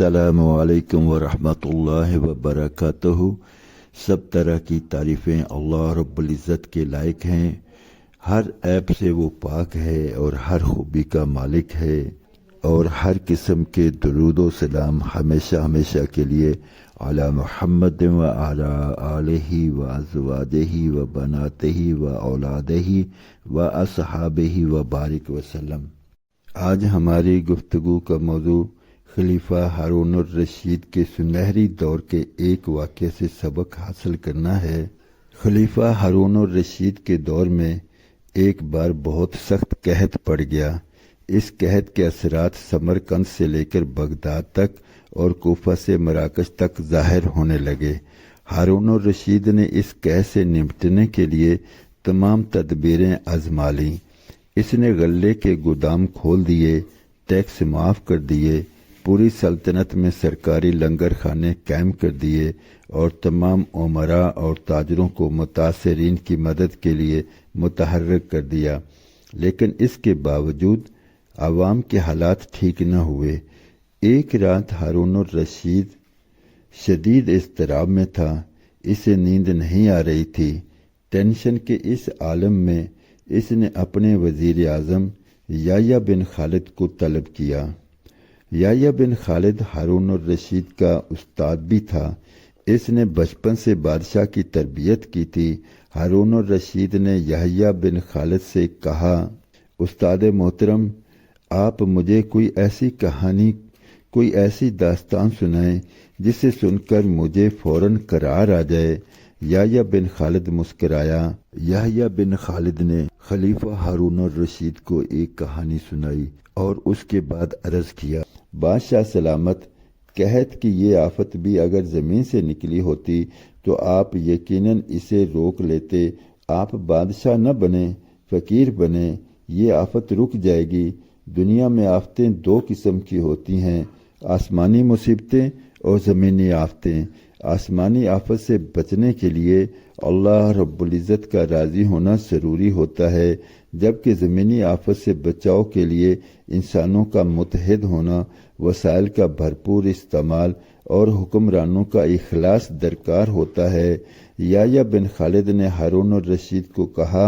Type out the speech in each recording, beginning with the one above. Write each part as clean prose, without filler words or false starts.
अस्सलामु अलैकुम वरहमतुल्लाहि वबरकातुहू। सब तरह की तारीफ़ें अल्लाह रब्बुल इज़्ज़त के लायक हैं। हर ऐब से वो पाक है और हर खूबी का मालिक है, और हर किस्म के दुरूद व सलाम हमेशा हमेशा के लिए अला मुहम्मद व अला आलिही व अज़वाजिही व बनातिही व औलादिही व अस्हाबिही व बारिक वसल्लम। आज हमारी गुफ्तगू का मौजू खलीफा हारून अर रशीद के सुनहरी दौर के एक वाक़े से सबक हासिल करना है। खलीफा हारून अर रशीद के दौर में एक बार बहुत सख्त कहत पड़ गया। इस कहत के असरात समरकंद से लेकर बगदाद तक और कोफा से मराकश तक ज़ाहिर होने लगे। हारून अर रशीद ने इस कहत से निपटने के लिए तमाम तदबीरें आजमा लीं। इसने गल्ले के गोदाम खोल दिए, टैक्स माफ़ कर दिए, पूरी सल्तनत में सरकारी लंगर खाने कायम कर दिए और तमाम उमरा और ताजरों को मुतासरीन की मदद के लिए मुतहर्रिक कर दिया। लेकिन इसके बावजूद आवाम के हालात ठीक न हुए। एक रात हारून अर रशीद शदीद इज़्तिराब में था। इसे नींद नहीं आ रही थी। टेंशन के इस आलम में इसने अपने वज़ीर आज़म याह्या बिन खालिद को तलब किया। याह्या बिन खालिद हारून अर रशीद का उस्ताद भी था। इसने बचपन से बादशाह की तरबियत की थी। हारून अर रशीद ने याह्या बिन खालिद से कहा, उस्ताद मोहतरम, आप मुझे कोई ऐसी कहानी, कोई ऐसी दास्तान सुनाएं जिसे सुनकर मुझे फौरन करार आ जाए। याह्या बिन खालिद मुस्कराया। याह्या बिन खालिद ने खलीफा हारून अर रशीद को एक कहानी सुनाई और उसके बाद अर्ज किया, बादशाह सलामत, कहत कि ये आफत भी अगर ज़मीन से निकली होती तो आप यकीनन इसे रोक लेते। आप बादशाह न बने, फ़कीर बने, ये आफत रुक जाएगी। दुनिया में आफतें दो किस्म की होती हैं, आसमानी मुसीबतें और ज़मीनी आफतें। आसमानी आफत से बचने के लिए अल्लाह रब्बुल इज़्ज़त का राज़ी होना ज़रूरी होता है, जबकि ज़मीनी आफत से बचाव के लिए इंसानों का मुत्तहिद होना, वसाइल का भरपूर इस्तेमाल और हुक्मरानों का इखलास दरकार होता है। याह्या बिन खालिद ने हारून अर रशीद को कहा,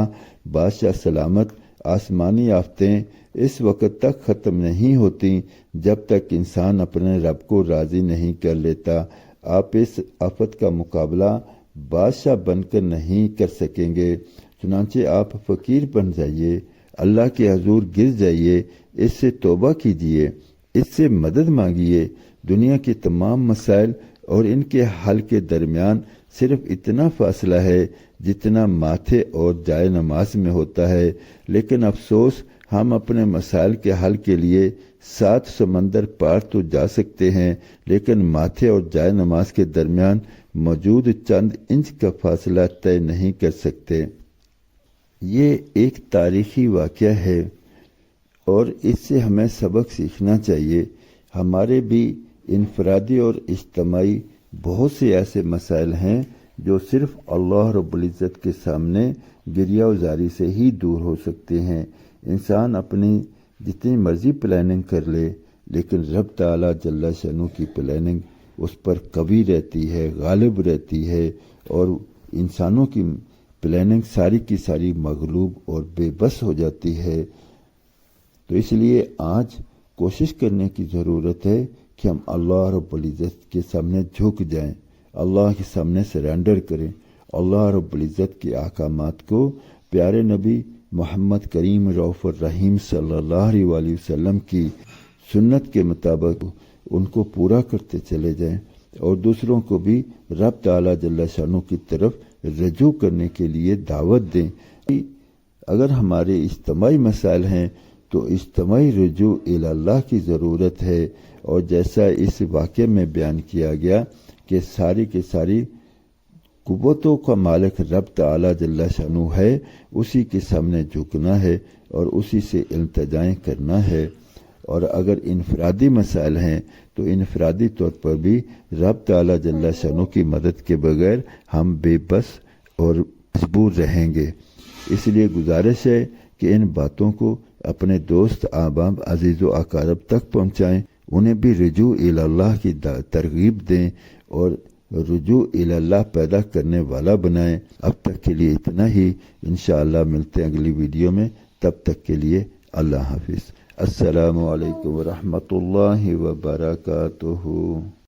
बादशाह सलामत, आसमानी आफतें इस वक्त तक ख़त्म नहीं होती जब तक इंसान अपने रब को राज़ी नहीं कर लेता। आप इस आफत का मुकाबला बादशाह बनकर नहीं कर सकेंगे, चुनांचे आप फ़कीर बन जाइए, अल्लाह के हजूर गिर जाइए, इससे तौबा कीजिए, इससे मदद मांगिए। दुनिया के तमाम मसाइल और इनके हल के दरमियान सिर्फ इतना फासला है जितना माथे और जाए नमाज में होता है। लेकिन अफसोस, हम अपने मसाइल के हल के लिए 7 समंदर पार तो जा सकते हैं, लेकिन माथे और जाए नमाज के दरमियान मौजूद चंद इंच का फासला तय नहीं कर सकते। ये एक तारीखी वाक़या है और इससे हमें सबक सीखना चाहिए। हमारे भी इनफरादी और इज्तमाई बहुत से ऐसे मसाइल हैं जो सिर्फ अल्लाह रब्बुल इज़्ज़त के सामने गिरिया उजारी से ही दूर हो सकते हैं। इंसान अपनी जितनी मर्जी प्लानिंग कर ले, लेकिन रब ताला जल्ला शनु की प्लानिंग उस पर कवी रहती है, गालिब रहती है, और इंसानों की प्लानिंग सारी की सारी मगलूब और बेबस हो जाती है। तो इसलिए आज कोशिश करने की ज़रूरत है कि हम अल्लाह रब्बुल इज़्ज़त के सामने झुक जाएं, अल्लाह के सामने सरेंडर करें। अल्लाह रब्बुल इज़्ज़त के अहकामात को प्यारे नबी मोहम्मद करीम रऊफ़ रहीम सल्लल्लाहु अलैहि वसल्लम की सुन्नत के मुताबिक उनको पूरा करते चले जाएं और दूसरों को भी रब ताला जल्ला शानो की तरफ रजू करने के लिए दावत दें। अगर हमारे इज्तिमाई मसाइल हैं तो इज्तिमाई रजू इल्लाह की ज़रूरत है, और जैसा इस वाक़े में बयान किया गया कि सारी के सारी कुव्वतों का मालिक रब ताला जल्ला शानु है, उसी के सामने झुकना है और उसी से इल्तिजाएं करना है। और अगर इनफरादी मसाइल हैं तो इनफरादी तौर पर भी रब ताला जल्ला शानु की मदद के बगैर हम बेबस और मजबूर रहेंगे। इसलिए गुजारिश है कि इन बातों को अपने दोस्त, ahbab, अजीज़ व अकारब तक पहुँचाएँ, انہیں بھی رجوع اللہ کی ترغیب دیں اور رجوع اللہ پیدا کرنے والا بنائیں۔ اب تک کے لیے اتنا ہی، انشاءاللہ ملتے ہیں اگلی ویڈیو میں، تب تک کے لیے اللہ حافظ۔ السلام علیکم ورحمۃ اللہ وبرکاتہ۔